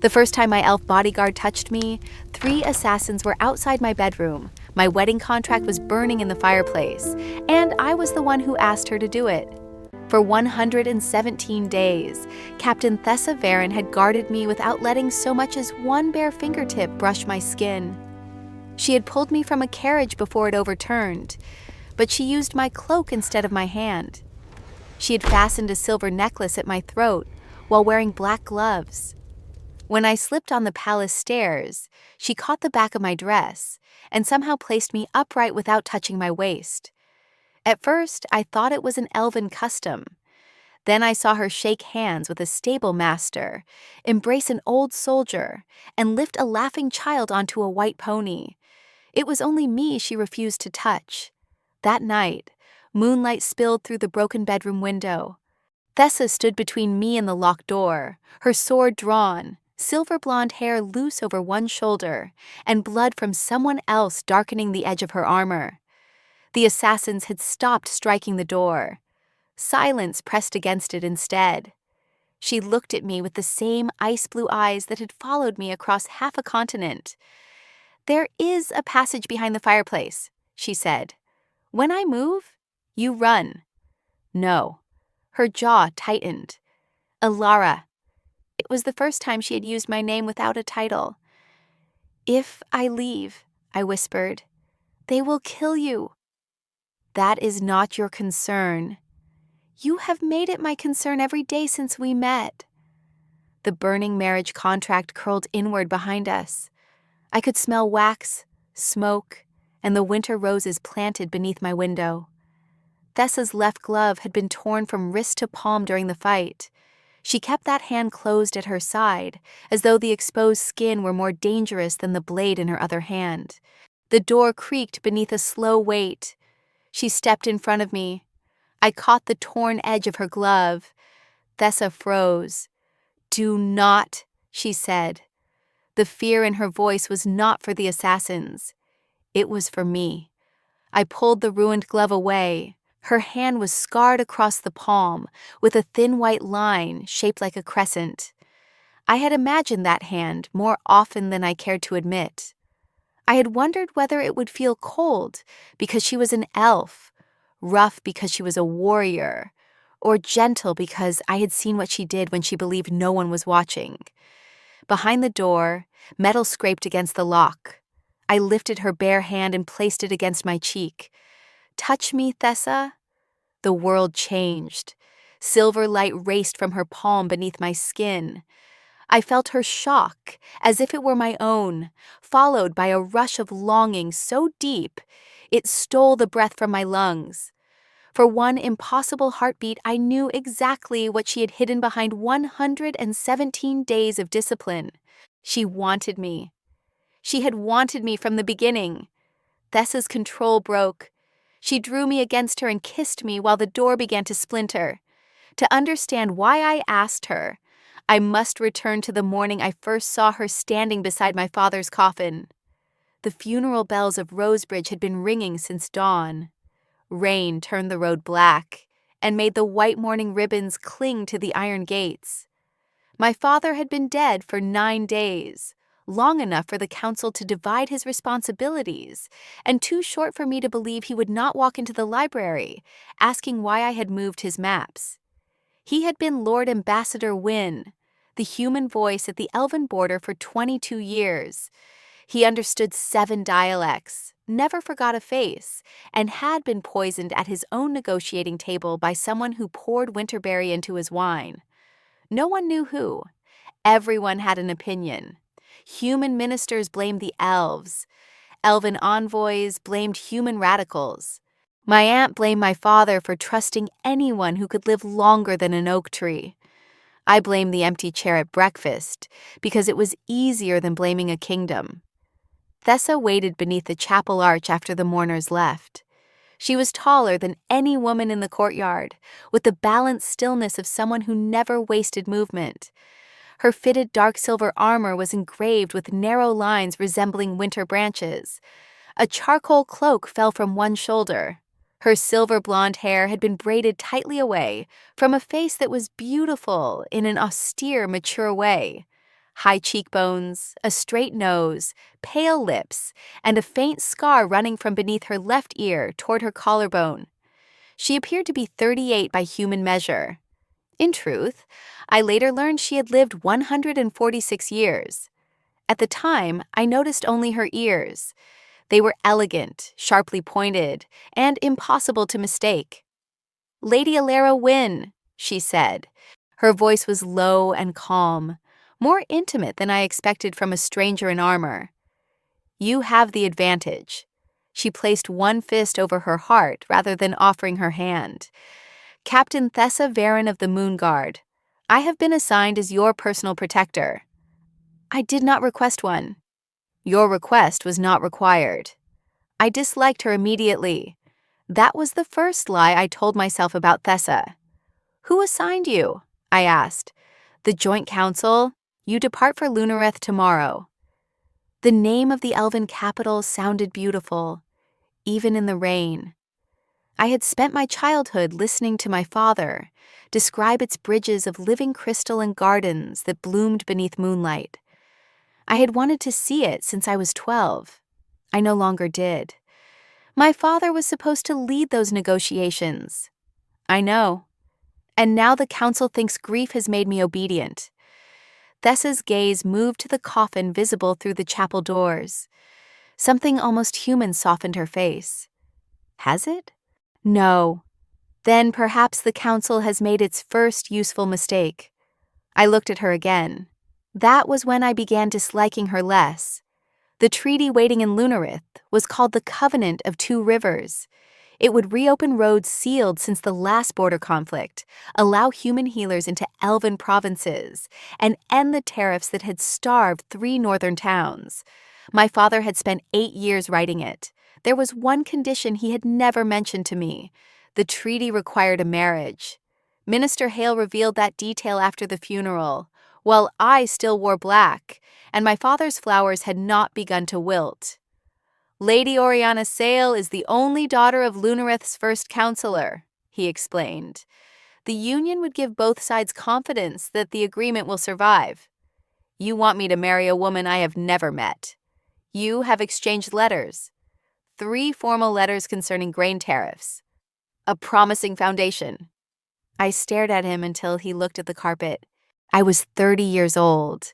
The first time my elf bodyguard touched me, 3 assassins were outside my bedroom. My wedding contract was burning in the fireplace, and I was the one who asked her to do it. For 117 days, Captain Thessa Varen had guarded me without letting so much as one bare fingertip brush my skin. She had pulled me from a carriage before it overturned, but she used my cloak instead of my hand. She had fastened a silver necklace at my throat while wearing black gloves. When I slipped on the palace stairs, she caught the back of my dress and somehow placed me upright without touching my waist. At first, I thought it was an elven custom. Then I saw her shake hands with a stable master, embrace an old soldier, and lift a laughing child onto a white pony. It was only me she refused to touch. That night, moonlight spilled through the broken bedroom window. Thessa stood between me and the locked door, her sword drawn, silver blonde hair loose over one shoulder, and blood from someone else darkening the edge of her armor. The assassins had stopped striking the door. Silence pressed against it instead. She looked at me with the same ice-blue eyes that had followed me across half a continent. "There is a passage behind the fireplace," she said. "When I move, you run." No. Her jaw tightened. "Alara." It was the first time she had used my name without a title. "If I leave," I whispered, "they will kill you." "That is not your concern." "You have made it my concern every day since we met." The burning marriage contract curled inward behind us. I could smell wax, smoke, and the winter roses planted beneath my window. Thessa's left glove had been torn from wrist to palm during the fight. She kept that hand closed at her side, as though the exposed skin were more dangerous than the blade in her other hand. The door creaked beneath a slow weight. She stepped in front of me. I caught the torn edge of her glove. Thessa froze. "Do not," she said. The fear in her voice was not for the assassins. It was for me. I pulled the ruined glove away. Her hand was scarred across the palm, with a thin white line shaped like a crescent. I had imagined that hand more often than I cared to admit. I had wondered whether it would feel cold because she was an elf, rough because she was a warrior, or gentle because I had seen what she did when she believed no one was watching. Behind the door, metal scraped against the lock. I lifted her bare hand and placed it against my cheek. "Touch me, Thessa." The world changed. Silver light raced from her palm beneath my skin. I felt her shock, as if it were my own, followed by a rush of longing so deep, it stole the breath from my lungs. For one impossible heartbeat, I knew exactly what she had hidden behind 117 days of discipline. She wanted me. She had wanted me from the beginning. Thessa's control broke. She drew me against her and kissed me while the door began to splinter. To understand why I asked her, I must return to the morning I first saw her standing beside my father's coffin. The funeral bells of Rosebridge had been ringing since dawn. Rain turned the road black and made the white mourning ribbons cling to the iron gates. My father had been dead for 9 days, long enough for the council to divide his responsibilities, and too short for me to believe he would not walk into the library, asking why I had moved his maps. He had been Lord Ambassador Wynne, the human voice at the elven border for 22 years. He understood 7 dialects, never forgot a face, and had been poisoned at his own negotiating table by someone who poured winterberry into his wine. No one knew who. Everyone had an opinion. Human ministers blamed the elves. Elven envoys blamed human radicals. My aunt blamed my father for trusting anyone who could live longer than an oak tree. I blamed the empty chair at breakfast because it was easier than blaming a kingdom. Thessa waited beneath the chapel arch after the mourners left. She was taller than any woman in the courtyard, with the balanced stillness of someone who never wasted movement. Her fitted dark silver armor was engraved with narrow lines resembling winter branches. A charcoal cloak fell from one shoulder. Her silver blonde hair had been braided tightly away from a face that was beautiful in an austere, mature way. high cheekbones, a straight nose, pale lips, and a faint scar running from beneath her left ear toward her collarbone. She appeared to be 38 by human measure. In truth, I later learned she had lived 146 years. At the time, I noticed only her ears. They were elegant, sharply pointed, and impossible to mistake. "Lady Alara Wynne," she said. Her voice was low and calm, more intimate than I expected from a stranger in armor. "You have the advantage." She placed one fist over her heart rather than offering her hand. "Captain Thessa Varin of the Moon Guard, I have been assigned as your personal protector." I did not request one. Your request was not required. I disliked her immediately. That was the first lie I told myself about Thessa. "Who assigned you?" I asked. "The Joint Council. You depart for Lunareth tomorrow." The name of the elven capital sounded beautiful, even in the rain. I had spent my childhood listening to my father describe its bridges of living crystal and gardens that bloomed beneath moonlight. I had wanted to see it since I was 12. I no longer did. My father was supposed to lead those negotiations. I know. And now the council thinks grief has made me obedient. Thessa's gaze moved to the coffin visible through the chapel doors. Something almost human softened her face. Has it? No. Then perhaps the council has made its first useful mistake. I looked at her again. That was when I began disliking her less. The treaty waiting in Lunareth was called the Covenant of Two Rivers. It would reopen roads sealed since the last border conflict, allow human healers into elven provinces, and end the tariffs that had starved 3 northern towns. My father had spent 8 years writing it. There was one condition he had never mentioned to me. The treaty required a marriage. Minister Hale revealed that detail after the funeral, while I still wore black, and my father's flowers had not begun to wilt. "Lady Oriana Sale is the only daughter of Lunareth's first counselor," he explained. "The union would give both sides confidence that the agreement will survive. You want me to marry a woman I have never met. You have exchanged letters. 3 formal letters concerning grain tariffs. A promising foundation." I stared at him until he looked at the carpet. I was 30 years old.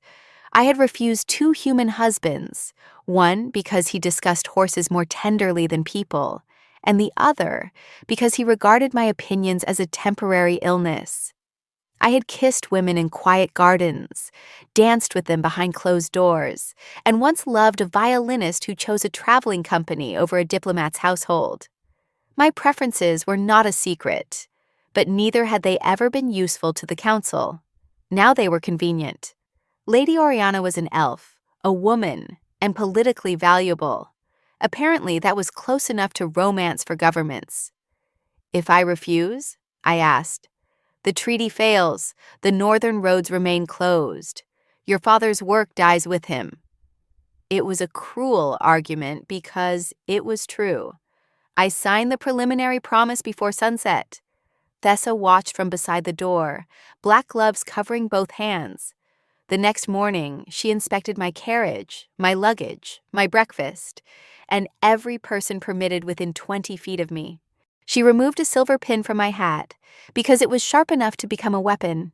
I had refused 2 human husbands, one because he discussed horses more tenderly than people, and the other because he regarded my opinions as a temporary illness. I had kissed women in quiet gardens, danced with them behind closed doors, and once loved a violinist who chose a traveling company over a diplomat's household. My preferences were not a secret, but neither had they ever been useful to the council. Now they were convenient. Lady Oriana was an elf, a woman, and politically valuable. Apparently, that was close enough to romance for governments. "If I refuse?" I asked. "The treaty fails. The northern roads remain closed. Your father's work dies with him." It was a cruel argument because it was true. I signed the preliminary promise before sunset. Thessa watched from beside the door, black gloves covering both hands. The next morning, she inspected my carriage, my luggage, my breakfast, and every person permitted within 20 feet of me. She removed a silver pin from my hat because it was sharp enough to become a weapon.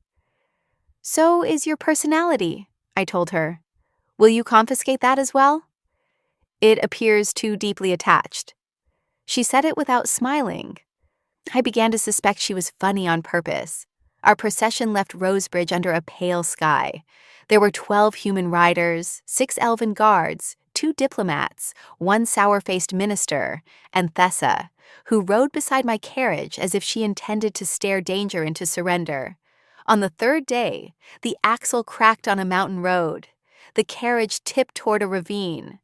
"So is your personality," I told her. "Will you confiscate that as well?" "It appears too deeply attached." She said it without smiling. I began to suspect she was funny on purpose. Our procession left Rosebridge under a pale sky. There were 12 human riders, 6 elven guards, 2 diplomats, 1 sour-faced minister, and Thessa, who rode beside my carriage as if she intended to stare danger into surrender. On the 3rd day, the axle cracked on a mountain road. The carriage tipped toward a ravine.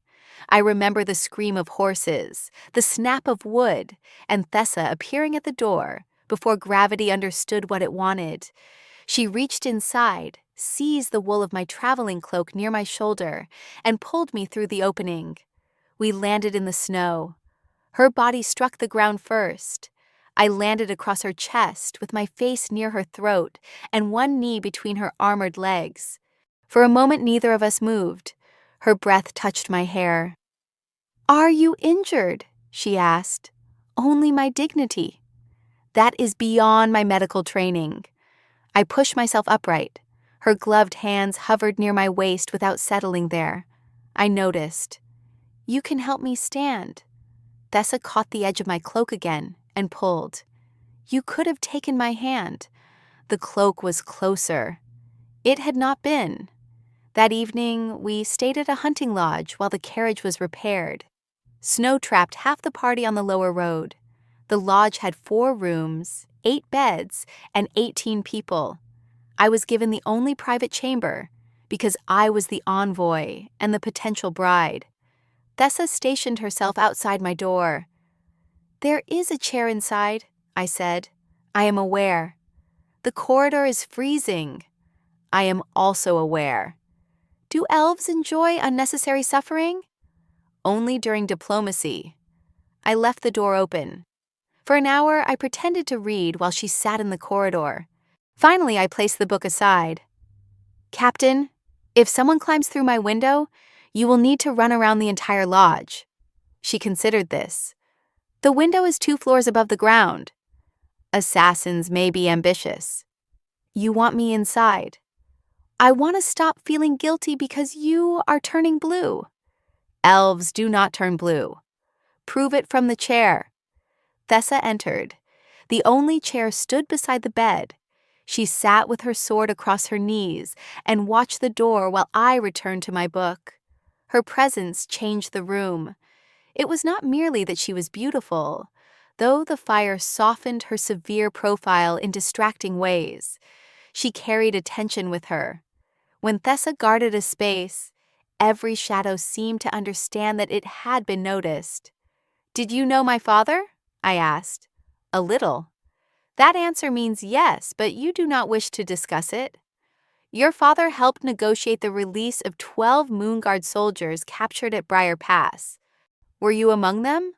I remember the scream of horses, the snap of wood, and Thessa appearing at the door before gravity understood what it wanted. She reached inside, seized the wool of my traveling cloak near my shoulder, and pulled me through the opening. We landed in the snow. Her body struck the ground first. I landed across her chest with my face near her throat and one knee between her armored legs. For a moment, neither of us moved. Her breath touched my hair. "Are you injured?" she asked. "Only my dignity." "That is beyond my medical training." I pushed myself upright. Her gloved hands hovered near my waist without settling there. I noticed. "You can help me stand." Thessa caught the edge of my cloak again and pulled. "You could have taken my hand." The cloak was closer. It had not been. That evening, we stayed at a hunting lodge while the carriage was repaired. Snow trapped half the party on the lower road. The lodge had 4 rooms, 8 beds, and 18 people. I was given the only private chamber because I was the envoy and the potential bride. Thessa stationed herself outside my door. "There is a chair inside," I said. "I am aware." "The corridor is freezing." I am also aware. "Do elves enjoy unnecessary suffering?" "Only during diplomacy." I left the door open. For an hour, I pretended to read while she sat in the corridor. Finally, I placed the book aside. "Captain, if someone climbs through my window, you will need to run around the entire lodge." She considered this. "The window is 2 floors above the ground." "Assassins may be ambitious." "You want me inside." "I want to stop feeling guilty because you are turning blue." "Elves do not turn blue." "Prove it from the chair." Thessa entered. The only chair stood beside the bed. She sat with her sword across her knees and watched the door while I returned to my book. Her presence changed the room. It was not merely that she was beautiful, though the fire softened her severe profile in distracting ways. She carried attention with her. When Thessa guarded a space, every shadow seemed to understand that it had been noticed. "Did you know my father?" I asked. "A little." "That answer means yes, but you do not wish to discuss it." "Your father helped negotiate the release of 12 Moonguard soldiers captured at Briar Pass. Were you among them?"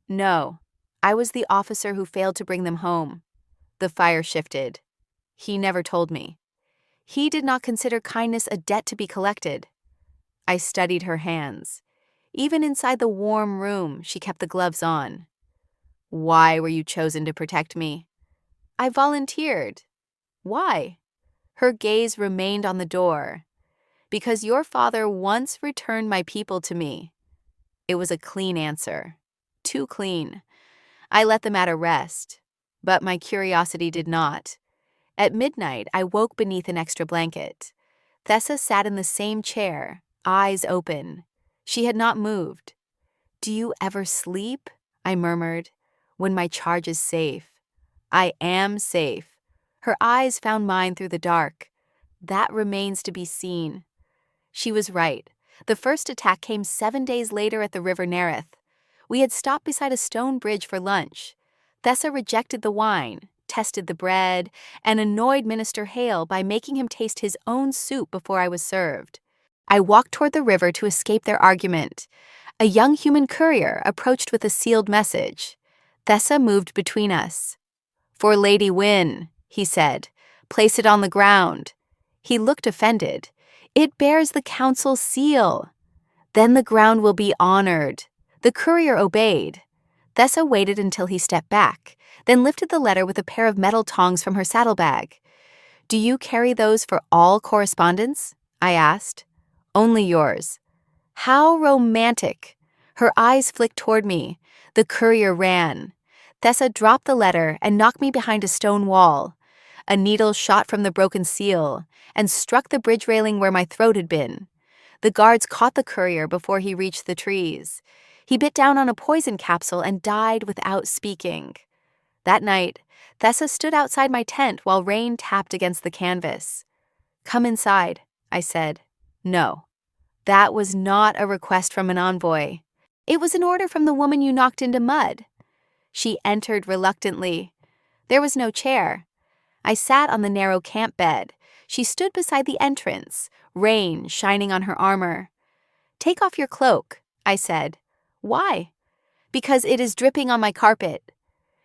"No. I was the officer who failed to bring them home." The fire shifted. "He never told me." "He did not consider kindness a debt to be collected." I studied her hands. Even inside the warm room, she kept the gloves on. "Why were you chosen to protect me?" "I volunteered." "Why?" Her gaze remained on the door. "Because your father once returned my people to me." It was a clean answer. Too clean. I let the matter rest. But my curiosity did not. At midnight, I woke beneath an extra blanket. Thessa sat in the same chair, eyes open. She had not moved. "Do you ever sleep?" I murmured. "When my charge is safe." "I am safe." Her eyes found mine through the dark. "That remains to be seen." She was right. The first attack came 7 days later at the River Nereth. We had stopped beside a stone bridge for lunch. Thessa rejected the wine, tested the bread, and annoyed Minister Hale by making him taste his own soup before I was served. I walked toward the river to escape their argument. A young human courier approached with a sealed message. Thessa moved between us. "For Lady Wynne," he said. "Place it on the ground." He looked offended. "It bears the council's seal." "Then the ground will be honored." The courier obeyed. Thessa waited until he stepped back, then lifted the letter with a pair of metal tongs from her saddlebag. "Do you carry those for all correspondence?" I asked. "Only yours." "How romantic." Her eyes flicked toward me. The courier ran. Thessa dropped the letter and knocked me behind a stone wall. A needle shot from the broken seal and struck the bridge railing where my throat had been. The guards caught the courier before he reached the trees. He bit down on a poison capsule and died without speaking. That night, Thessa stood outside my tent while rain tapped against the canvas. "Come inside," I said. "No." "That was not a request from an envoy. It was an order from the woman you knocked into mud." She entered reluctantly. There was no chair. I sat on the narrow camp bed. She stood beside the entrance, rain shining on her armor. "Take off your cloak," I said. "Why?" "Because it is dripping on my carpet."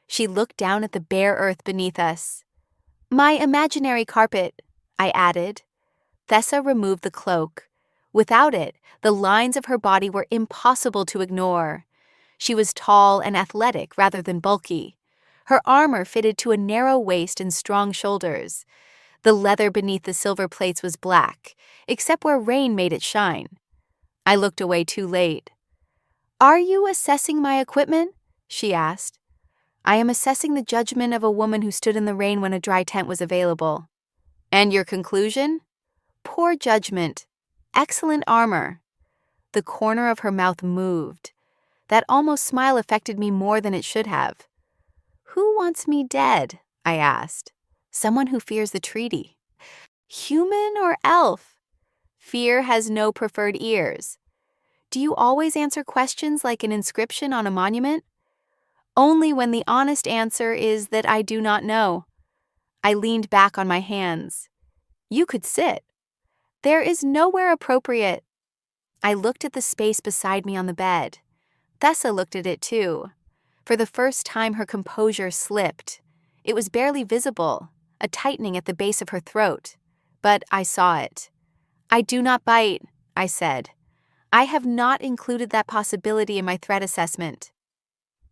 She looked down at the bare earth beneath us. "My imaginary carpet," I added. Thessa removed the cloak. Without it, the lines of her body were impossible to ignore. She was tall and athletic rather than bulky. Her armor fitted to a narrow waist and strong shoulders. The leather beneath the silver plates was black, except where rain made it shine. I looked away too late. "Are you assessing my equipment?" she asked. "I am assessing the judgment of a woman who stood in the rain when a dry tent was available." "And your conclusion?" "Poor judgment. Excellent armor." The corner of her mouth moved. That almost smile affected me more than it should have. "Who wants me dead?" I asked. "Someone who fears the treaty." "Human or elf?" "Fear has no preferred ears." "Do you always answer questions like an inscription on a monument?" "Only when the honest answer is that I do not know." I leaned back on my hands. "You could sit." "There is nowhere appropriate." I looked at the space beside me on the bed. Thessa looked at it too. For the first time, her composure slipped. It was barely visible, a tightening at the base of her throat. But I saw it. "I do not bite," I said. "I have not included that possibility in my threat assessment."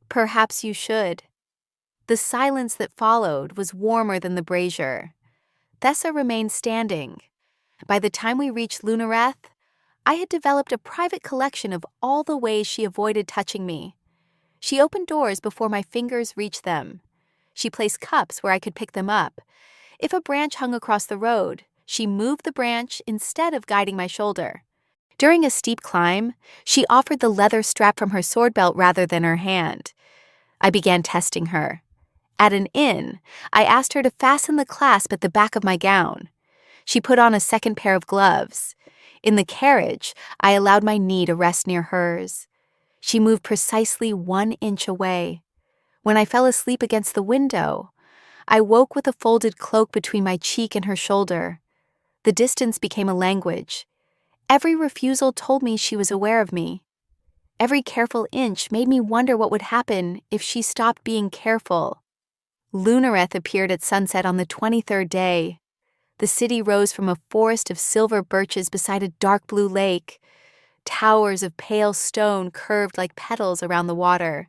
"Perhaps you should." The silence that followed was warmer than the brazier. Thessa remained standing. By the time we reached Lunareth, I had developed a private collection of all the ways she avoided touching me. She opened doors before my fingers reached them. She placed cups where I could pick them up. If a branch hung across the road, she moved the branch instead of guiding my shoulder. During a steep climb, she offered the leather strap from her sword belt rather than her hand. I began testing her. At an inn, I asked her to fasten the clasp at the back of my gown. She put on a second pair of gloves. In the carriage, I allowed my knee to rest near hers. She moved precisely 1 inch away. When I fell asleep against the window, I woke with a folded cloak between my cheek and her shoulder. The distance became a language. Every refusal told me she was aware of me. Every careful inch made me wonder what would happen if she stopped being careful. Lunareth appeared at sunset on the 23rd day. The city rose from a forest of silver birches beside a dark blue lake. Towers of pale stone curved like petals around the water.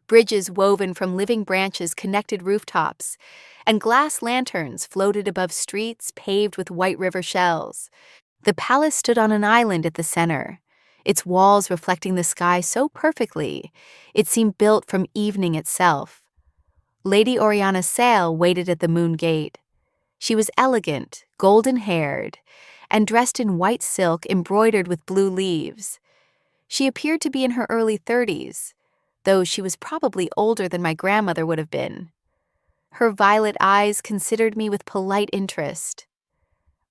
Bridges woven from living branches connected rooftops, and glass lanterns floated above streets paved with white river shells. The palace stood on an island at the center, its walls reflecting the sky so perfectly it seemed built from evening itself. Lady Oriana Sale waited at the moon gate. She was elegant, golden-haired, and dressed in white silk embroidered with blue leaves. She appeared to be in her early 30s, though she was probably older than my grandmother would have been. Her violet eyes considered me with polite interest.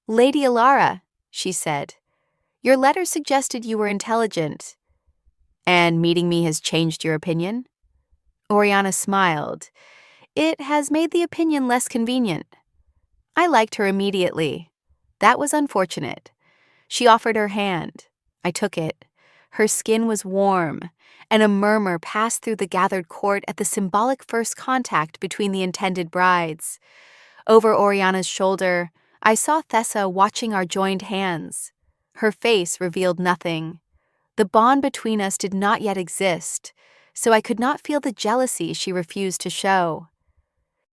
"Lady Alara," she said, "your letter suggested you were intelligent." "And meeting me has changed your opinion?" Oriana smiled. "It has made the opinion less convenient." I liked her immediately. That was unfortunate. She offered her hand. I took it. Her skin was warm, and a murmur passed through the gathered court at the symbolic first contact between the intended brides. Over Oriana's shoulder, I saw Thessa watching our joined hands. Her face revealed nothing. The bond between us did not yet exist, so I could not feel the jealousy she refused to show.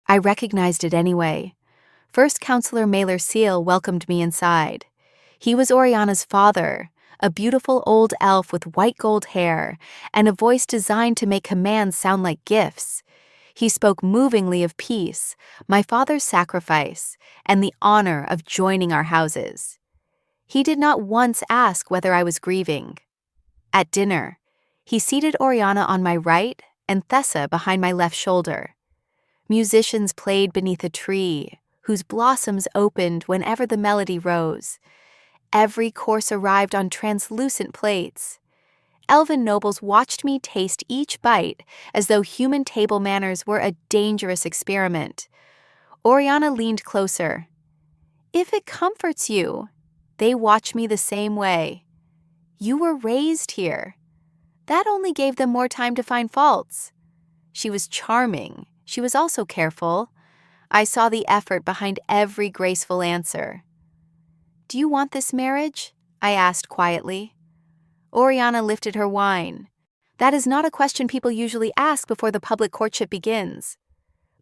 I recognized it anyway. First Counselor Mailer Seal welcomed me inside. He was Oriana's father, a beautiful old elf with white gold hair and a voice designed to make commands sound like gifts. He spoke movingly of peace, my father's sacrifice, and the honor of joining our houses. He did not once ask whether I was grieving. At dinner, he seated Oriana on my right and Thessa behind my left shoulder. Musicians played beneath a tree, whose blossoms opened whenever the melody rose. Every course arrived on translucent plates. Elven nobles watched me taste each bite as though human table manners were a dangerous experiment. Oriana leaned closer. "If it comforts you, they watch me the same way. You were raised here. That only gave them more time to find faults." She was charming. She was also careful. I saw the effort behind every graceful answer. Do you want this marriage? I asked quietly. Oriana lifted her wine. That is not a question people usually ask before the public courtship begins.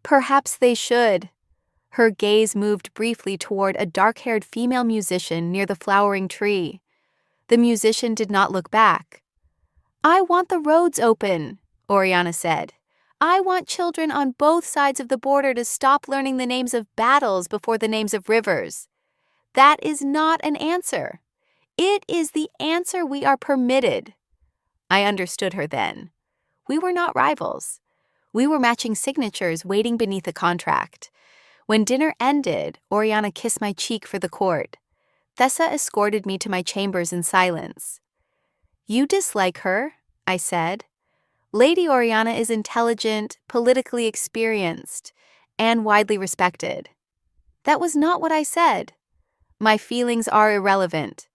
Perhaps they should. Her gaze moved briefly toward a dark-haired female musician near the flowering tree. The musician did not look back. I want the roads open, Oriana said. I want children on both sides of the border to stop learning the names of battles before the names of rivers. That is not an answer. It is the answer we are permitted. I understood her then. We were not rivals. We were matching signatures waiting beneath a contract. When dinner ended, Oriana kissed my cheek for the court. Thessa escorted me to my chambers in silence. You dislike her, I said. Lady Oriana is intelligent, politically experienced, and widely respected. That was not what I said. My feelings are irrelevant.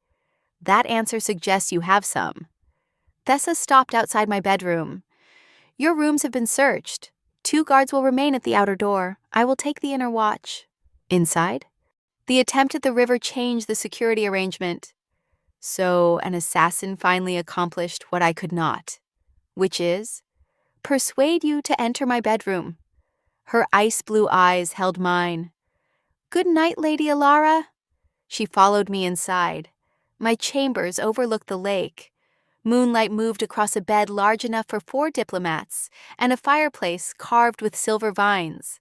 That answer suggests you have some. Thessa stopped outside my bedroom. Your rooms have been searched. 2 guards will remain at the outer door. I will take the inner watch. Inside? The attempt at the river changed the security arrangement. So an assassin finally accomplished what I could not, which is persuade you to enter my bedroom. Her ice-blue eyes held mine. Good night, Lady Alara. She followed me inside. My chambers overlooked the lake. Moonlight moved across a bed large enough for 4 diplomats and a fireplace carved with silver vines.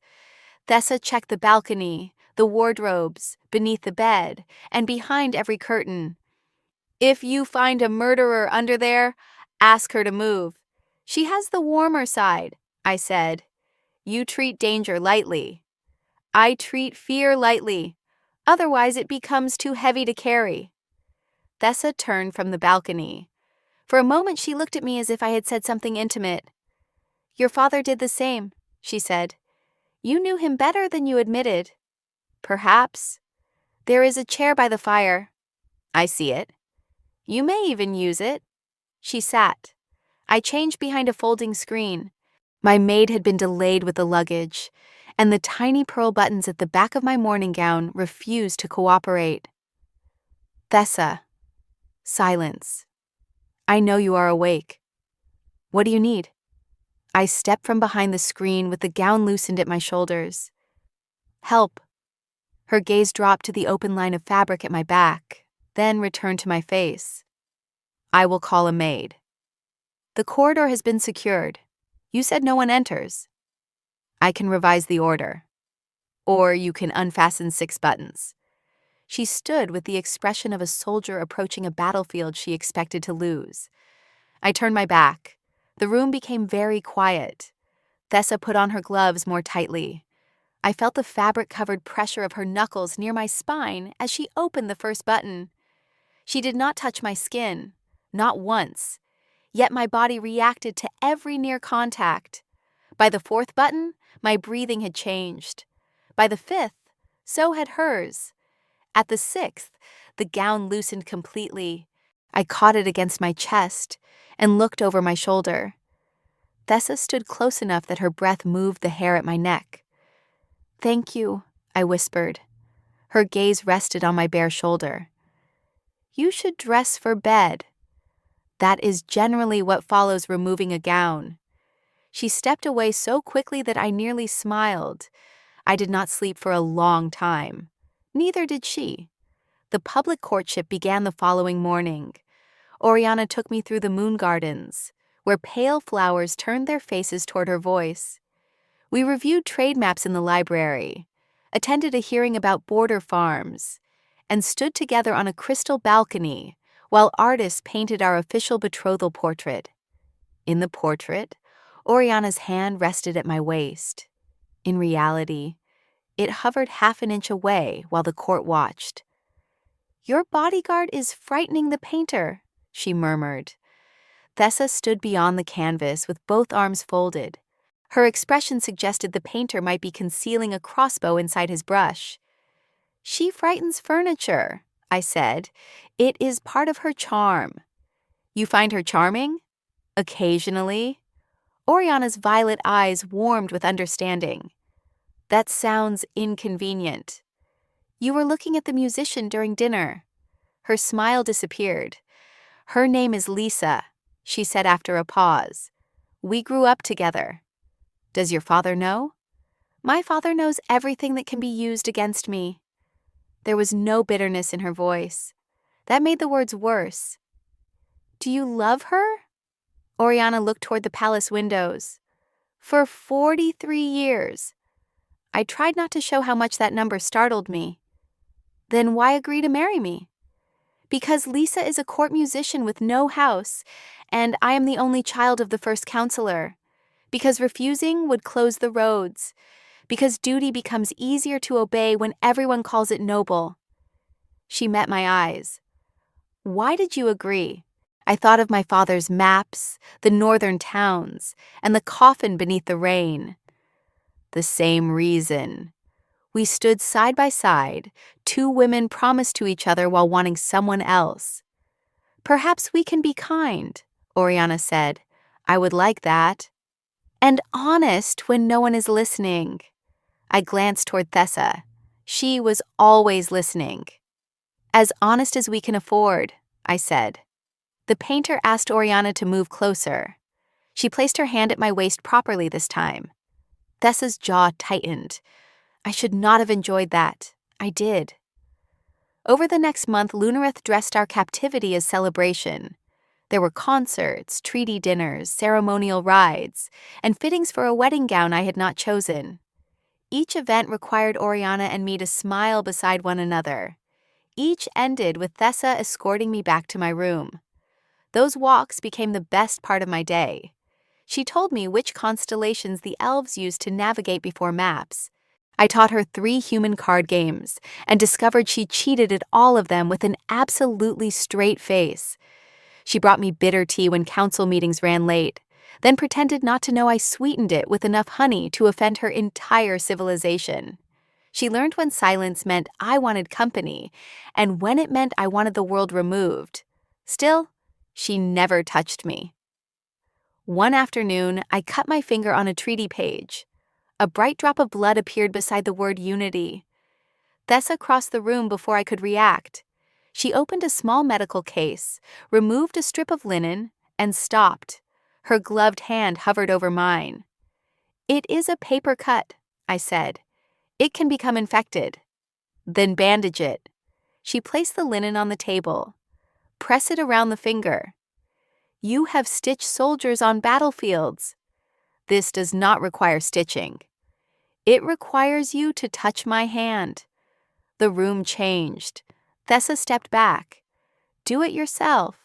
Thessa checked the balcony, the wardrobes, beneath the bed, and behind every curtain. If you find a murderer under there, ask her to move. She has the warmer side, I said. You treat danger lightly. I treat fear lightly. Otherwise it becomes too heavy to carry. Thessa turned from the balcony. For a moment she looked at me as if I had said something intimate. Your father did the same, she said. You knew him better than you admitted. Perhaps. There is a chair by the fire. I see it. You may even use it. She sat. I changed behind a folding screen. My maid had been delayed with the luggage, and the tiny pearl buttons at the back of my morning gown refused to cooperate. Thessa. Silence. I know you are awake. What do you need? I stepped from behind the screen with the gown loosened at my shoulders. Help. Her gaze dropped to the open line of fabric at my back, then returned to my face. I will call a maid. The corridor has been secured. You said no one enters. I can revise the order. Or you can unfasten 6 buttons. She stood with the expression of a soldier approaching a battlefield she expected to lose. I turned my back. The room became very quiet. Thessa put on her gloves more tightly. I felt the fabric-covered pressure of her knuckles near my spine as she opened the first button. She did not touch my skin, not once. Yet my body reacted to every near contact. By the 4th button, my breathing had changed. By the 5th, so had hers. At the 6th, the gown loosened completely. I caught it against my chest and looked over my shoulder. Thessa stood close enough that her breath moved the hair at my neck. Thank you, I whispered. Her gaze rested on my bare shoulder. You should dress for bed. That is generally what follows removing a gown. She stepped away so quickly that I nearly smiled. I did not sleep for a long time. Neither did she. The public courtship began the following morning. Oriana took me through the moon gardens, where pale flowers turned their faces toward her voice. We reviewed trade maps in the library, attended a hearing about border farms, and stood together on a crystal balcony while artists painted our official betrothal portrait. In the portrait, Oriana's hand rested at my waist. In reality, it hovered half an inch away while the court watched. Your bodyguard is frightening the painter, she murmured. Thessa stood beyond the canvas with both arms folded. Her expression suggested the painter might be concealing a crossbow inside his brush. She frightens furniture, I said. It is part of her charm. You find her charming? Occasionally. Oriana's violet eyes warmed with understanding. That sounds inconvenient. You were looking at the musician during dinner." Her smile disappeared. "Her name is Lisa," she said after a pause. "We grew up together." "Does your father know?" "My father knows everything that can be used against me." There was no bitterness in her voice. That made the words worse. "Do you love her?" Oriana looked toward the palace windows. "For 43 years. I tried not to show how much that number startled me. "Then why agree to marry me?" "Because Lisa is a court musician with no house, and I am the only child of the first counselor. Because refusing would close the roads. Because duty becomes easier to obey when everyone calls it noble." She met my eyes. "Why did you agree?" I thought of my father's maps, the northern towns, and the coffin beneath the rain. "The same reason. We stood side by side, two women promised to each other while wanting someone else." "Perhaps we can be kind," Oriana said. "I would like that." "And honest when no one is listening." I glanced toward Thessa. She was always listening. "As honest as we can afford," I said. The painter asked Oriana to move closer. She placed her hand at my waist properly this time. Thessa's jaw tightened. I should not have enjoyed that. I did. Over the next month, Lunareth dressed our captivity as celebration. There were concerts, treaty dinners, ceremonial rides, and fittings for a wedding gown I had not chosen. Each event required Oriana and me to smile beside one another. Each ended with Thessa escorting me back to my room. Those walks became the best part of my day. She told me which constellations the elves used to navigate before maps. I taught her 3 human card games and discovered she cheated at all of them with an absolutely straight face. She brought me bitter tea when council meetings ran late, then pretended not to know I sweetened it with enough honey to offend her entire civilization. She learned when silence meant I wanted company, and when it meant I wanted the world removed. Still, she never touched me. One afternoon, I cut my finger on a treaty page. A bright drop of blood appeared beside the word unity. Thessa crossed the room before I could react. She opened a small medical case, removed a strip of linen, and stopped. Her gloved hand hovered over mine. "It is a paper cut," I said. "It can become infected." "Then bandage it." She placed the linen on the table. "Press it around the finger." "You have stitched soldiers on battlefields." "This does not require stitching." "It requires you to touch my hand." The room changed. Thessa stepped back. "Do it yourself."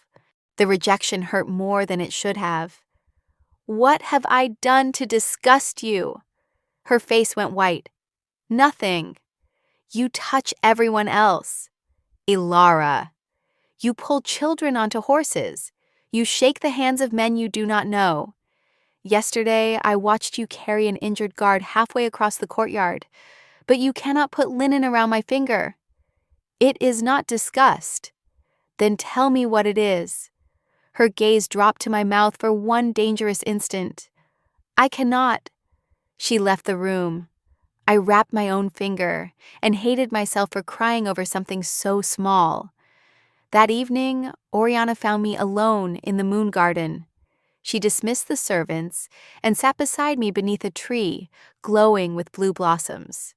The rejection hurt more than it should have. "What have I done to disgust you?" Her face went white. "Nothing." "You touch everyone else." "Ilara." "You pull children onto horses. You shake the hands of men you do not know. Yesterday, I watched you carry an injured guard halfway across the courtyard, but you cannot put linen around my finger." "It is not disgust." "Then tell me what it is." Her gaze dropped to my mouth for one dangerous instant. "I cannot." She left the room. I wrapped my own finger and hated myself for crying over something so small. That evening, Oriana found me alone in the moon garden. She dismissed the servants and sat beside me beneath a tree, glowing with blue blossoms.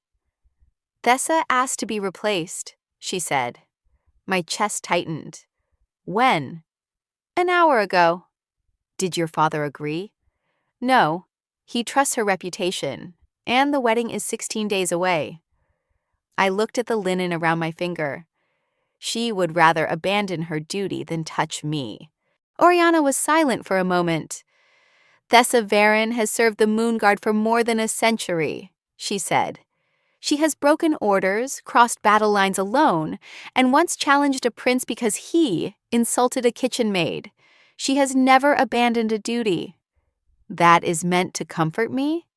"Thessa asked to be replaced," she said. My chest tightened. "When?" "An hour ago." "Did your father agree?" "No. He trusts her reputation, and the wedding is 16 days away." I looked at the linen around my finger. She would rather abandon her duty than touch me. Oriana was silent for a moment. "Thessa Varin has served the Moon Guard for more than a century," she said. "She has broken orders, crossed battle lines alone, and once challenged a prince because he insulted a kitchen maid. She has never abandoned a duty." "That is meant to comfort me?"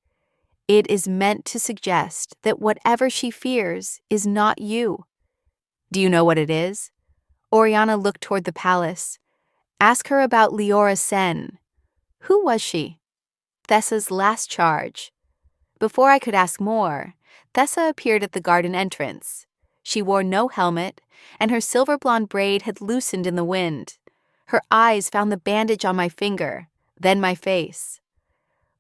"It is meant to suggest that whatever she fears is not you." "Do you know what it is?" Oriana looked toward the palace. "Ask her about Leora Sen." "Who was she?" "Thessa's last charge." Before I could ask more, Thessa appeared at the garden entrance. She wore no helmet, and her silver blonde braid had loosened in the wind. Her eyes found the bandage on my finger, then my face.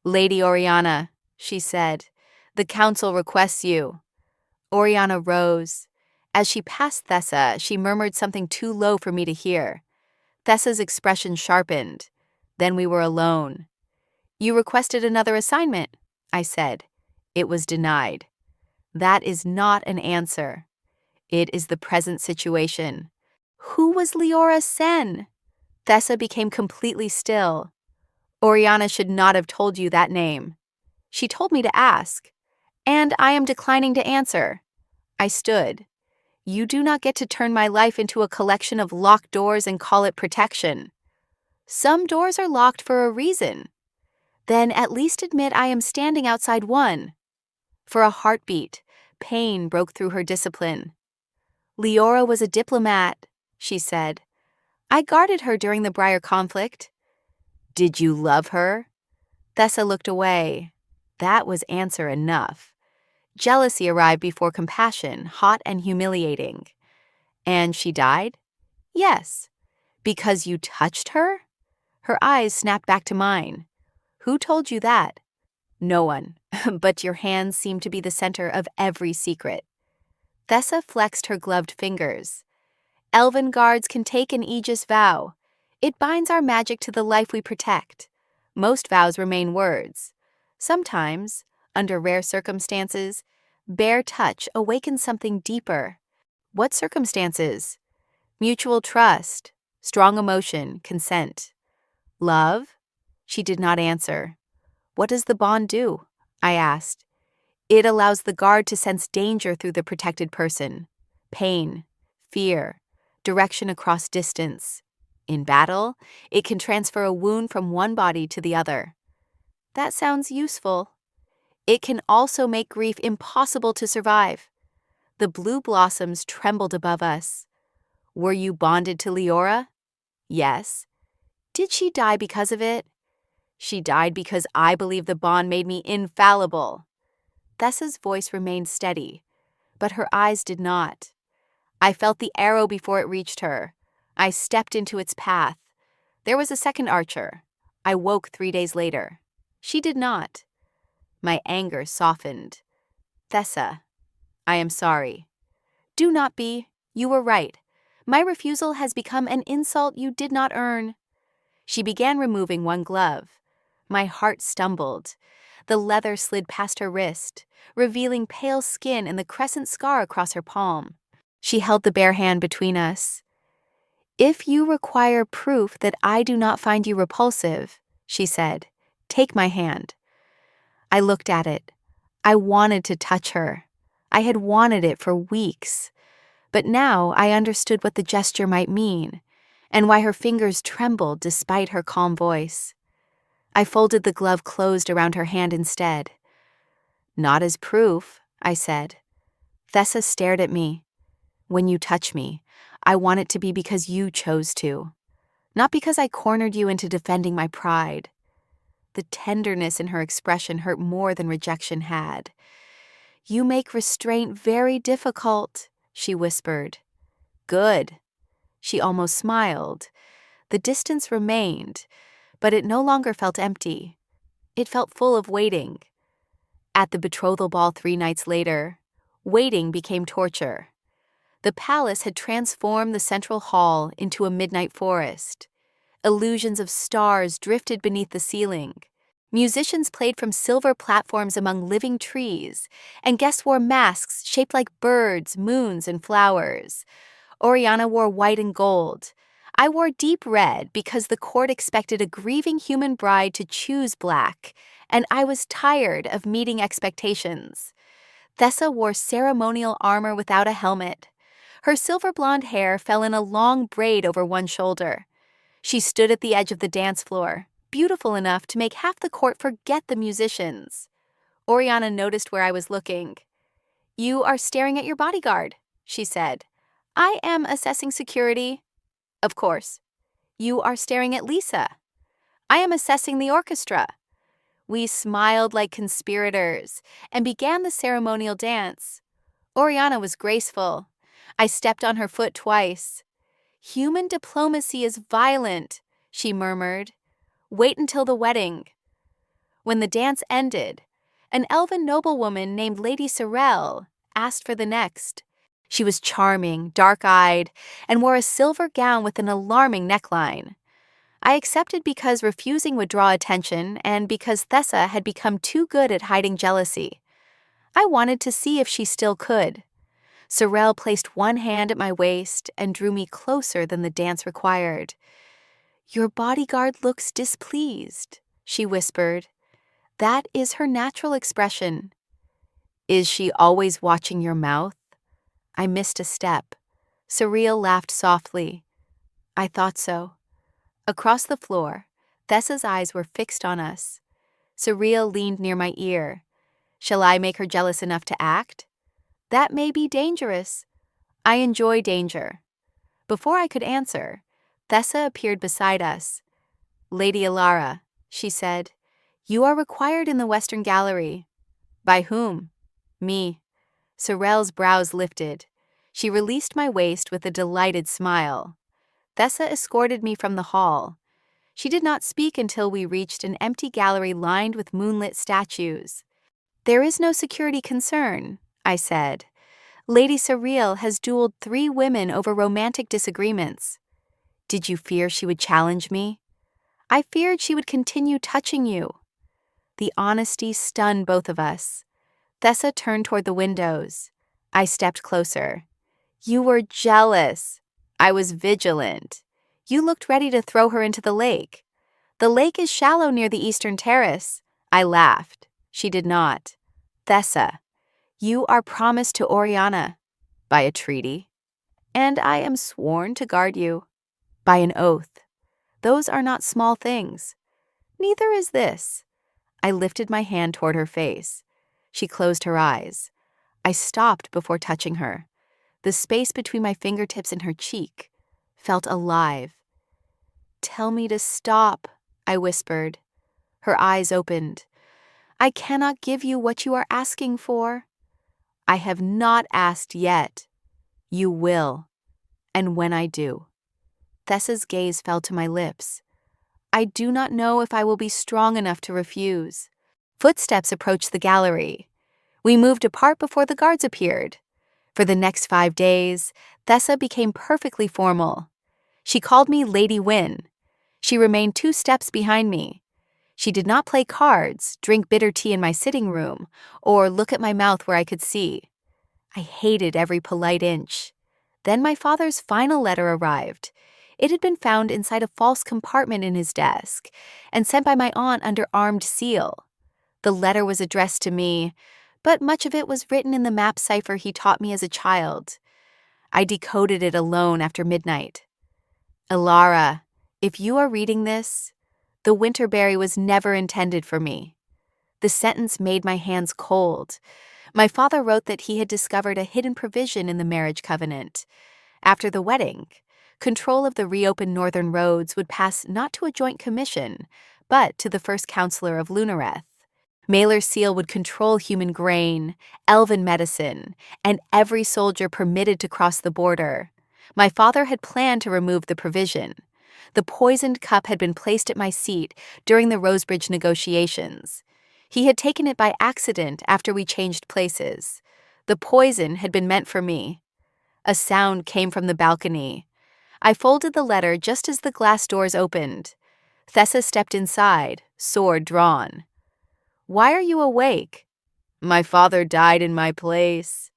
"Lady Oriana," she said, "the council requests you." Oriana rose. As she passed Thessa, she murmured something too low for me to hear. Thessa's expression sharpened. Then we were alone. "You requested another assignment," I said. It was denied. That is not an answer. It is the present situation. Who was Leora Sen? Thessa became completely still. Oriana should not have told you that name. She told me to ask, and I am declining to answer. I stood. You do not get to turn my life into a collection of locked doors and call it protection. Some doors are locked for a reason. Then at least admit I am standing outside one. For a heartbeat, pain broke through her discipline. Leora was a diplomat, she said. I guarded her during the Briar conflict. Did you love her? Thessa looked away. That was answer enough. Jealousy arrived before compassion, hot and humiliating. And she died? Yes. Because you touched her? Her eyes snapped back to mine. Who told you that? No one, but your hands seem to be the center of every secret. Thessa flexed her gloved fingers. Elven guards can take an Aegis vow. It binds our magic to the life we protect. Most vows remain words. Sometimes, under rare circumstances, bare touch awakens something deeper. What circumstances? Mutual trust, strong emotion, consent. Love? She did not answer. What does the bond do? I asked. It allows the guard to sense danger through the protected person. Pain, fear, direction across distance. In battle, it can transfer a wound from one body to the other. That sounds useful. It can also make grief impossible to survive. The blue blossoms trembled above us. Were you bonded to Leora? Yes. Did she die because of it? She died because I believe the bond made me infallible. Thessa's voice remained steady, but her eyes did not. I felt the arrow before it reached her. I stepped into its path. There was a second archer. I woke 3 days later. She did not. My anger softened. Thessa, I am sorry. Do not be. You were right. My refusal has become an insult you did not earn. She began removing one glove. My heart stumbled. The leather slid past her wrist, revealing pale skin and the crescent scar across her palm. She held the bare hand between us. If you require proof that I do not find you repulsive, she said, take my hand. I looked at it. I wanted to touch her. I had wanted it for weeks. But now I understood what the gesture might mean, and why her fingers trembled despite her calm voice. I folded the glove closed around her hand instead. Not as proof, I said. Thessa stared at me. When you touch me, I want it to be because you chose to, not because I cornered you into defending my pride. The tenderness in her expression hurt more than rejection had. You make restraint very difficult, she whispered. Good. She almost smiled. The distance remained, but it no longer felt empty. It felt full of waiting. At the betrothal ball 3 nights later, waiting became torture. The palace had transformed the central hall into a midnight forest. Illusions of stars drifted beneath the ceiling. Musicians played from silver platforms among living trees, and guests wore masks shaped like birds, moons, and flowers. Oriana wore white and gold. I wore deep red because the court expected a grieving human bride to choose black, and I was tired of meeting expectations. Thessa wore ceremonial armor without a helmet. Her silver blonde hair fell in a long braid over one shoulder. She stood at the edge of the dance floor, beautiful enough to make half the court forget the musicians. Oriana noticed where I was looking. You are staring at your bodyguard, she said. I am assessing security. Of course. You are staring at Lisa. I am assessing the orchestra. We smiled like conspirators and began the ceremonial dance. Oriana was graceful. I stepped on her foot twice. "Human diplomacy is violent," she murmured. "Wait until the wedding." When the dance ended, an elven noblewoman named Lady Sorrel asked for the next. She was charming, dark-eyed, and wore a silver gown with an alarming neckline. I accepted because refusing would draw attention and because Thessa had become too good at hiding jealousy. I wanted to see if she still could. Sorrel placed one hand at my waist and drew me closer than the dance required. "Your bodyguard looks displeased," she whispered. "That is her natural expression." "Is she always watching your mouth?" I missed a step. Sorrel laughed softly. "I thought so." Across the floor, Thessa's eyes were fixed on us. Sorrel leaned near my ear. "Shall I make her jealous enough to act?" "That may be dangerous." "I enjoy danger." Before I could answer, Thessa appeared beside us. "Lady Alara," she said, "you are required in the Western Gallery." "By whom?" "Me." Sorrel's brows lifted. She released my waist with a delighted smile. Thessa escorted me from the hall. She did not speak until we reached an empty gallery lined with moonlit statues. "There is no security concern," I said. "Lady Sorrel has dueled 3 women over romantic disagreements." "Did you fear she would challenge me?" "I feared she would continue touching you." The honesty stunned both of us. Thessa turned toward the windows. I stepped closer. "You were jealous." "I was vigilant." "You looked ready to throw her into the lake." "The lake is shallow near the eastern terrace." I laughed. She did not. "Thessa, you are promised to Oriana." "By a treaty." "And I am sworn to guard you." "By an oath." "Those are not small things." "Neither is this." I lifted my hand toward her face. She closed her eyes. I stopped before touching her. The space between my fingertips and her cheek felt alive. "Tell me to stop," I whispered. Her eyes opened. "I cannot give you what you are asking for." "I have not asked yet." "You will. And when I do." Thessa's gaze fell to my lips. "I do not know if I will be strong enough to refuse." Footsteps approached the gallery. We moved apart before the guards appeared. For the next 5 days, Thessa became perfectly formal. She called me Lady Wynne. She remained 2 steps behind me. She did not play cards, drink bitter tea in my sitting room, or look at my mouth where I could see. I hated every polite inch. Then my father's final letter arrived. It had been found inside a false compartment in his desk and sent by my aunt under armed seal. The letter was addressed to me, but much of it was written in the map cipher he taught me as a child. I decoded it alone after midnight. "Alara, if you are reading this, the winterberry was never intended for me." The sentence made my hands cold. My father wrote that he had discovered a hidden provision in the marriage covenant. After the wedding, control of the reopened northern roads would pass not to a joint commission, but to the first counselor of Lunareth. Mailer's seal would control human grain, elven medicine, and every soldier permitted to cross the border. My father had planned to remove the provision. The poisoned cup had been placed at my seat during the Rosebridge negotiations. He had taken it by accident after we changed places. The poison had been meant for me. A sound came from the balcony. I folded the letter just as the glass doors opened. Thessa stepped inside, sword drawn. "Why are you awake?" "My father died in my place."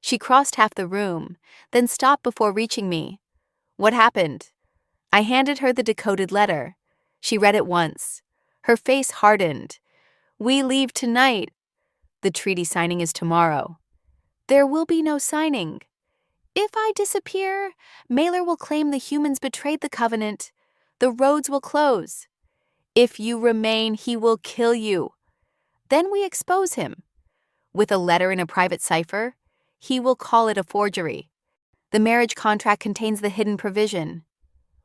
She crossed half the room, then stopped before reaching me. "What happened?" I handed her the decoded letter. She read it once. Her face hardened. "We leave tonight." "The treaty signing is tomorrow." "There will be no signing." "If I disappear, Mailer will claim the humans betrayed the covenant. The roads will close." "If you remain, he will kill you." "Then we expose him." "With a letter in a private cipher? He will call it a forgery." "The marriage contract contains the hidden provision."